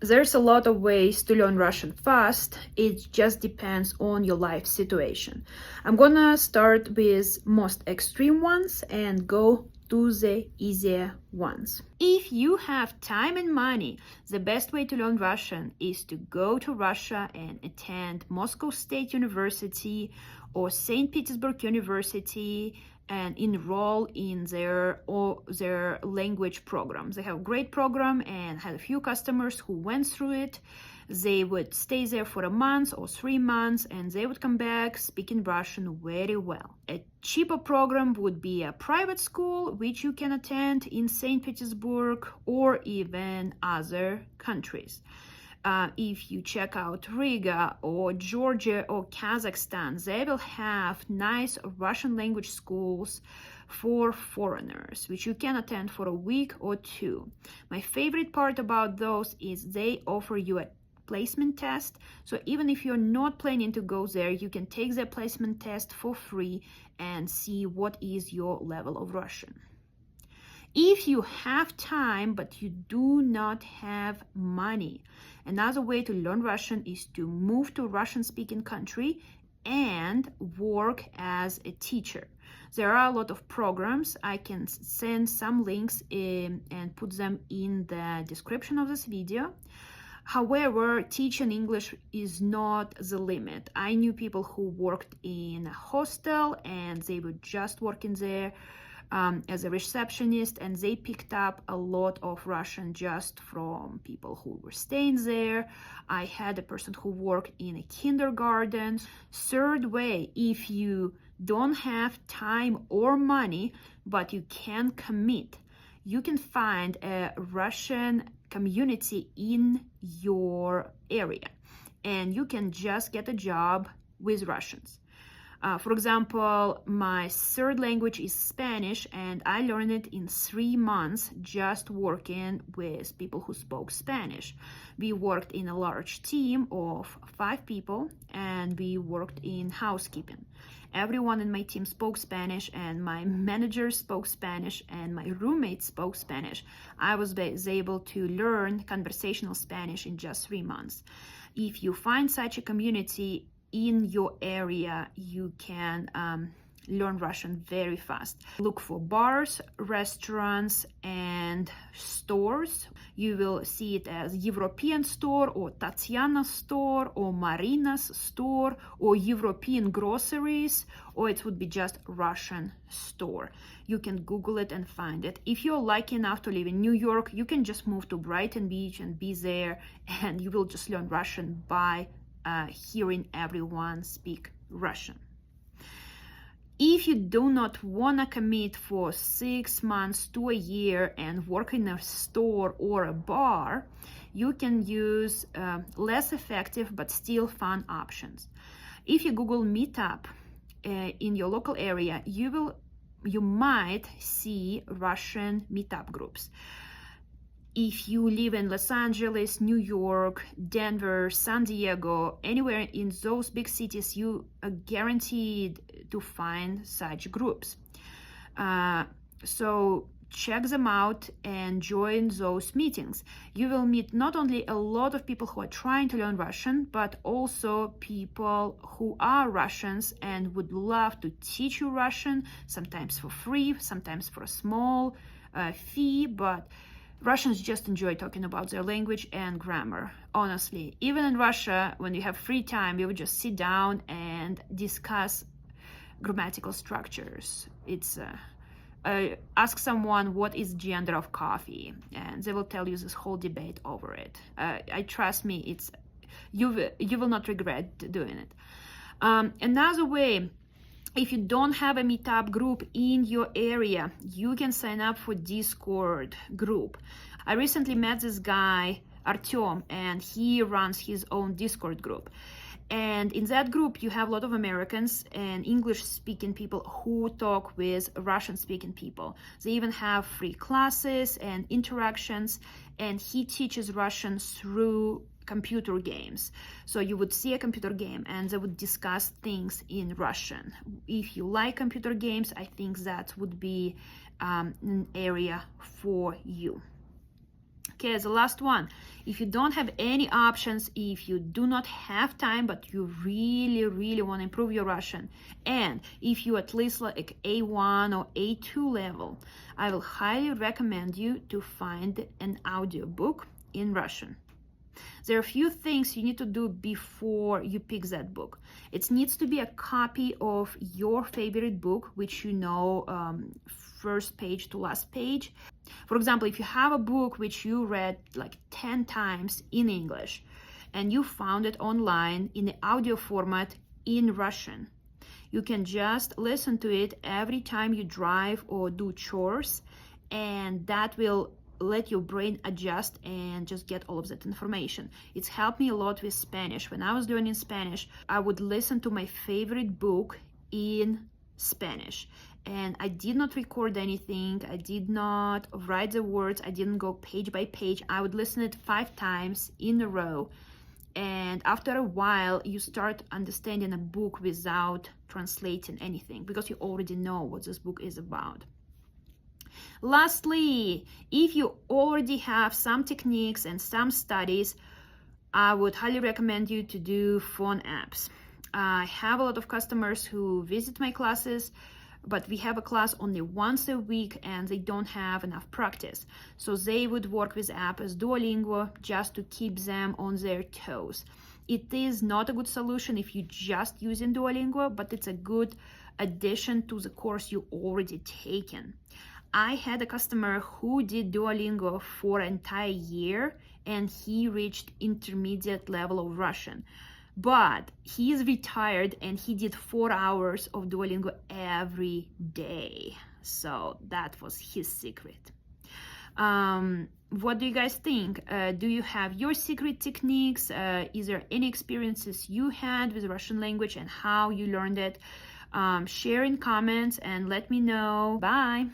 There's a lot of ways to learn Russian fast. It just depends on your life situation. I'm gonna start with most extreme ones and go to the easier ones. If you have time and money, the best way to learn Russian is to go to Russia and attend Moscow State University or St. Petersburg University and enroll in their language program. They have a great program and had a few customers who went through it. They would stay there for a month or 3 months and they would come back speaking Russian very well. A cheaper program would be a private school which you can attend in St. Petersburg or even other countries. If you check out Riga or Georgia or Kazakhstan, they will have nice Russian language schools for foreigners, which you can attend for a week or 2. My favorite part about those is they offer you a placement test. So even if you're not planning to go there, you can take the placement test for free and see what is your level of Russian. If you have time but you do not have money, another way to learn Russian is to move to a Russian-speaking country and work as a teacher. There are a lot of programs. I can send some links and put them in the description of this video. However, teaching English is not the limit. I knew people who worked in a hostel and they were just working there as a receptionist, and they picked up a lot of Russian just from people who were staying there. I had a person who worked in a kindergarten. Third way, if you don't have time or money, but you can commit, you can find a Russian community in your area, and you can just get a job with Russians. For example, my third language is Spanish, and I learned it in 3 months just working with people who spoke Spanish. We worked in a large team of 5 people, and we worked in housekeeping. Everyone in my team spoke Spanish, and my manager spoke Spanish, and my roommate spoke Spanish. I was able to learn conversational Spanish in just 3 months. If you find such a community in your area, you can learn Russian very fast. Look for bars, restaurants, and stores. You will see it as European store or Tatiana's store or Marina's store or European groceries, or it would be just Russian store. You can Google it and find it. If you're lucky enough to live in New York, you can just move to Brighton Beach and be there, and you will just learn Russian by hearing everyone speak Russian. If you do not want to commit for 6 months to a year and work in a store or a bar, you can use less effective but still fun options. If you Google Meetup in your local area, you might see Russian meetup groups. If you live in Los Angeles, New York, Denver, San Diego, anywhere in those big cities, you are guaranteed to find such groups. So check them out and join those meetings. You will meet not only a lot of people who are trying to learn Russian, but also people who are Russians and would love to teach you Russian, sometimes for free, sometimes for a small fee, but Russians just enjoy talking about their language and grammar. Honestly, even in Russia, when you have free time, you would just sit down and discuss grammatical structures. It's ask someone what is gender of coffee, and they will tell you this whole debate over it. Trust me, it's you will not regret doing it. Another way, if you don't have a meetup group in your area, you can sign up for Discord group. I recently met this guy, Artyom, and he runs his own Discord group. And in that group, you have a lot of Americans and English-speaking people who talk with Russian-speaking people. They even have free classes and interactions, and he teaches Russian through computer games. So you would see a computer game and they would discuss things in Russian. If you like computer games, I think that would be an area for you. Okay, the last one. If you don't have any options, if you do not have time, but you really want to improve your Russian, and if you at least like A1 or A2 level, I will highly recommend you to find an audiobook in Russian. There are a few things you need to do before you pick that book. It needs to be a copy of your favorite book, which you know first page to last page. For example, if you have a book which you read like 10 times in English and you found it online in the audio format in Russian, you can just listen to it every time you drive or do chores, and that will let your brain adjust and just get all of that information. It's helped me a lot with Spanish. When I was learning Spanish, I would listen to my favorite book in Spanish, and I did not record anything. I did not write the words. I didn't go page by page. I would listen it 5 times in a row, and after a while you start understanding a book without translating anything because you already know what this book is about. Lastly, if you already have some techniques and some studies, I would highly recommend you to do phone apps. I have a lot of customers who visit my classes, but we have a class only once a week and they don't have enough practice. So they would work with app as Duolingo just to keep them on their toes. It is not a good solution if you're just using Duolingo, but it's a good addition to the course you already taken. I had a customer who did Duolingo for an entire year and he reached intermediate level of Russian. But he is retired and he did 4 hours of Duolingo every day. So that was his secret. What do you guys think? Do you have your secret techniques? Is there any experiences you had with Russian language and how you learned it? Share in comments and let me know. Bye.